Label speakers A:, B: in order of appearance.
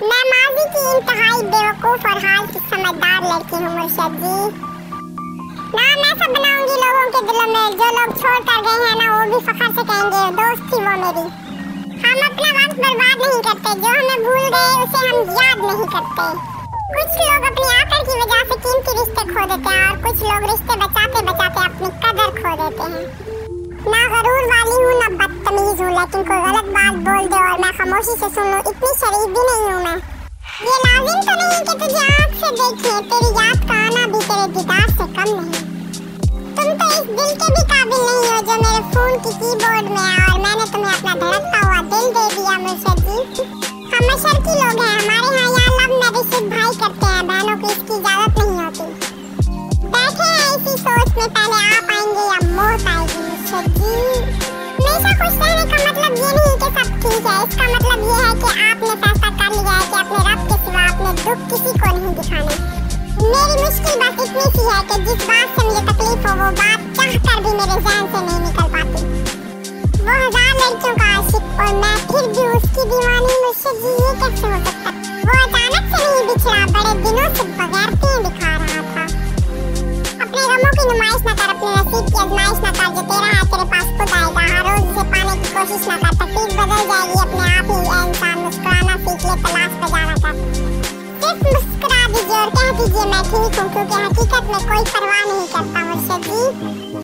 A: मैं माजी की इंतहाई बेवकूफ और हाल की समझदार लड़की हूँ मुर्शिद जी। नाम ऐसा बनाऊंगी लोगों के दिलों में, जो लोग छोड़ कर गए हैं ना वो भी फख्र से कहेंगे दोस्त थी वो मेरी। हम अपना वक्त बर्बाद नहीं करते, जो हमें भूल गए उसे हम याद नहीं करते। कुछ लोग अपनी आकड़ की वजह से कीमती रिश्ते खो देते हैं और कुछ लोग रिश्ते बचाते बचाते अपनी कदर खो देते हैं। ना गरूर वाली हूँ ना बदतमीज हूँ, लेकिन कोई गलत बात बोल दे और मैं खामोशी से सुन लूँ, इतनी शरीफ भी नहीं हूँ मैं। ये लाजिम तो नहीं कि तुझे आँख से देखे, तेरी याद का आना भी तेरे दीदार से कम नहीं। तुम तो इस दिल के भी काबिल नहीं हो जो मेरे फोन की कीबोर्ड में है, और मैंने तुम्हें अपना धड़कता हुआ दिल दे दिया मुर्शिद जी। हम मशरकी लोग हैं, हमारे यहाँ यहाँ लव मैरिज भाई करते हैं, बहनों की इसकी इजाजत नहीं होती। बैठे हैं इसी सोच में, पहले आप आएंगे या मौत आएगी मुर्शिद जी। हमेशा खुश रहने का मतलब ये नहीं कि सब ठीक है, इसका मतलब ये है कि आपने फैसला कर लिया है कि अपने रब के सिवा अपने दुख किसी को नहीं दिखाने। मेरी मुश्किल बस इतनी सी है कि जिस बात से मुझे तकलीफ हो वो बात चाहकर भी मेरे ज़हन से नहीं निकल पाती। वो 1000 लड़कियों का आशिक और मैं फिर भी उसकी दीवानी, मुर्शिद जी ये कैसे हो सकता? वो अचानक से नहीं बिछड़ा, बड़े दिनों से बगैरतें दिखा रहा था। अपने गमों की नुमाइश न कर, अपने नसीब की आजमाइश न कर, जो तेरा है तेरे पास खुद आएगा। हर रोज उसे पाने की कोशिश न कर, तकदीर बदल जाएगी अपने आप ही। ये इंसान मुस्कुराना सीख ले, तलाश पे जाना कर। सिर्फ मुस्कुरा दीजिए और कह दीजिए मैं ठीक हूँ, क्योंकि हकीकत में कोई परवाह नहीं करता मुर्शिद जी।